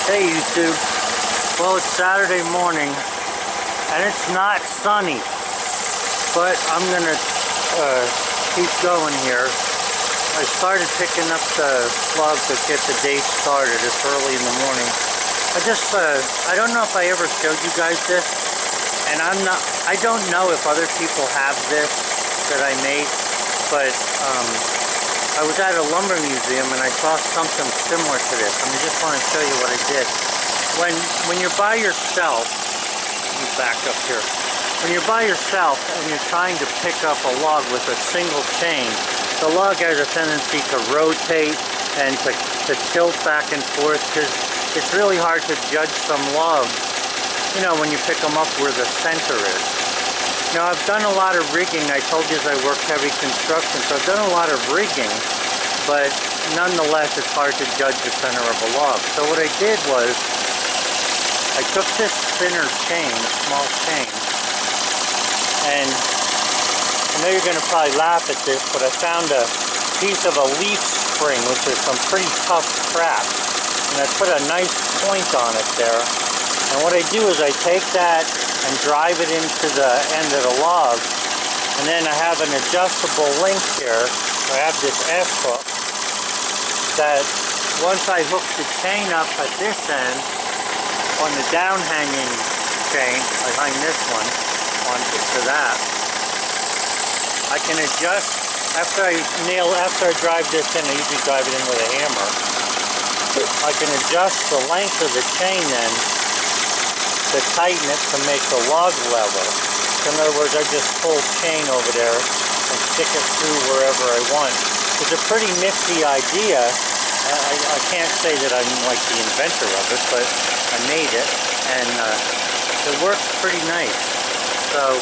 Hey YouTube, well it's Saturday morning and it's not sunny, but I'm gonna keep going here. I started picking up the log to get the day started. It's early in the morning. I don't know if I ever showed you guys this, and I don't know if other people have this that I made, but I was at a lumber museum and I saw something similar to this. I just want to show you what I did. When you're by yourself, let me back up here. When you're by yourself and you're trying to pick up a log with a single chain, the log has a tendency to rotate and to tilt back and forth because it's really hard to judge some logs, you know, when you pick them up where the center is. Now, I've done a lot of rigging. I told you I work heavy construction, so I've done a lot of rigging, but nonetheless, it's hard to judge the center of a log. So what I did was, I took this thinner chain, a small chain, and I know you're going to probably laugh at this, but I found a piece of a leaf spring, which is some pretty tough crap, and I put a nice point on it there. And what I do is I take that and drive it into the end of the log, and then I have an adjustable link here. I have this S-hook that once I hook the chain up at this end on the down hanging chain, I hang this one onto that, I can adjust after I drive this in. I usually drive it in with a hammer. I can adjust the length of the chain then to tighten it to make the log level. So in other words, I just pull chain over there and stick it through wherever I want. It's a pretty nifty idea. I can't say that I'm like the inventor of it, but I made it, and it works pretty nice. So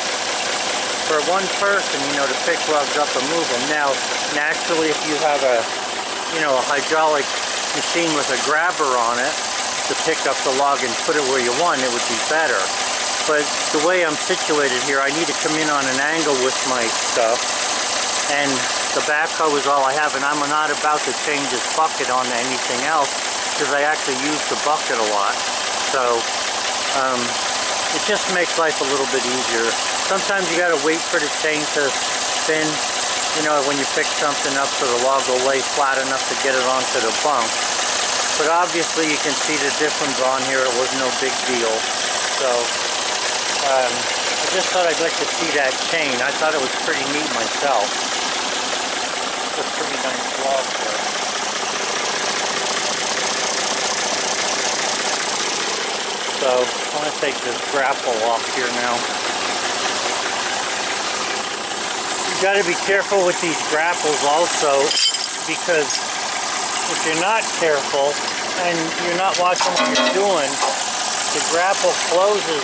for one person, you know, to pick logs up and move them. Now, naturally, if you have a hydraulic machine with a grabber on it to pick up the log and put it where you want, it would be better. But the way I'm situated here, I need to come in on an angle with my stuff, and the backhoe is all I have, and I'm not about to change this bucket onto anything else because I actually use the bucket a lot. So it just makes life a little bit easier. Sometimes you gotta wait for the chain to spin, you know, when you pick something up so the log will lay flat enough to get it onto the bunk. But obviously you can see the difference on here. It was no big deal. So I just thought I'd like to see that chain. I thought it was pretty neat myself. It's a pretty nice log there. So I'm going to take this grapple off here now. You got to be careful with these grapples also, because if you're not careful and you're not watching what you're doing, the grapple closes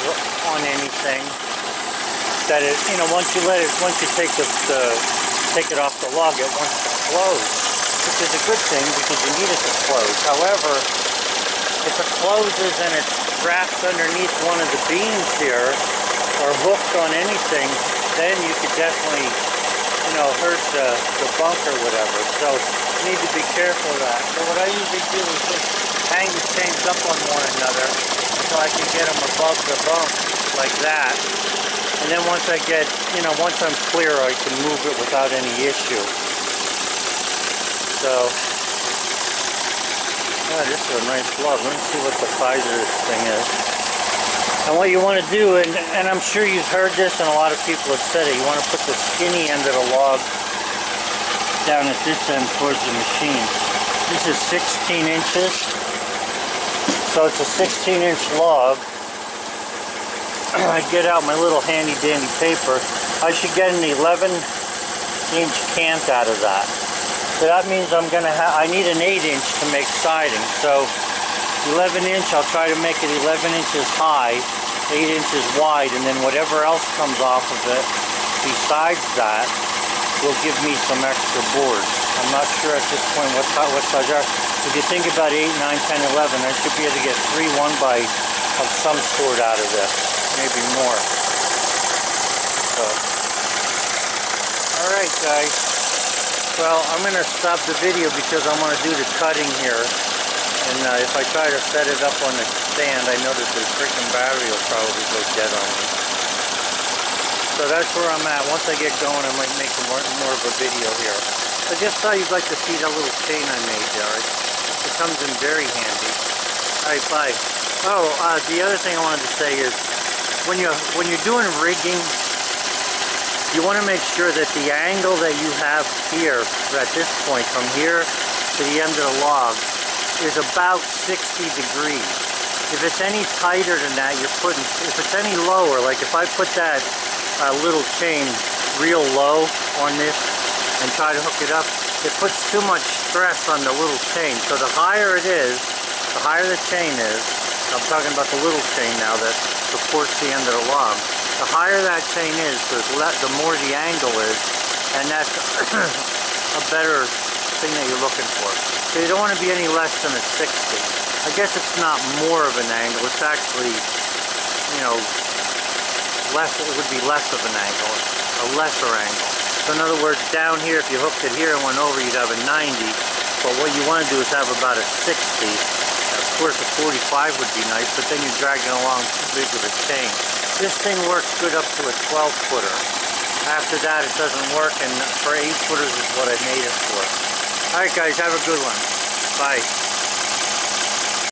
on anything that it, you know, once you take it off the log, it wants to close, which is a good thing because you need it to close. However, if it closes and it's wrapped underneath one of the beams here or hooked on anything, then you could definitely, you know, hurt the bunk or whatever. So you need to be careful of that. So what I usually do is just hang the chains up on one another so I can get them above the bunk like that. And then once I get, you know, once I'm clear, I can move it without any issue. So, yeah, this is a nice log. Let me see what the size of this thing is. And what you want to do, and I'm sure you've heard this and a lot of people have said it, you want to put the skinny end of the log down at this end towards the machine. This is 16 inches. So it's a 16-inch log. I get out my little handy dandy paper. I should get an 11-inch cant out of that. So that means I need an 8-inch to make siding. So 11-inch, I'll try to make it 11 inches high, 8 inches wide, and then whatever else comes off of it besides that will give me some extra boards. I'm not sure at this point what size are. If you think about 8, 9, 10, 11, I should be able to get 3 1x of some sort out of this, maybe more. So, all right, guys. Well, I'm going to stop the video because I'm going to do the cutting here. And if I try to set it up on the stand, I know that the freaking battery will probably go dead on me. So that's where I'm at. Once I get going, I might make more of a video here. I just thought you'd like to see that little chain I made there. It comes in very handy. Alright, bye. Oh, the other thing I wanted to say is, when you're doing rigging, you want to make sure that the angle that you have here, at this point, from here to the end of the log, is about 60 degrees. If it's any tighter than that, if it's any lower, like if I put that little chain real low on this and try to hook it up, it puts too much stress on the little chain. So the higher it is, the higher the chain is, I'm talking about the little chain now that supports the end of the log, the higher that chain is, the more the angle is, and that's a better thing that you're looking for. So you don't want to be any less than a 60. I guess it's not more of an angle, it's actually, you know, less, it would be less of an angle, a lesser angle. So in other words, down here, if you hooked it here and went over, you'd have a 90, but what you want to do is have about a 60. Of course, a 45 would be nice, but then you're dragging along too big of a chain. This thing works good up to a 12-footer. After that, it doesn't work, and for 8-footers is what I made it for. Alright guys, have a good one. Bye.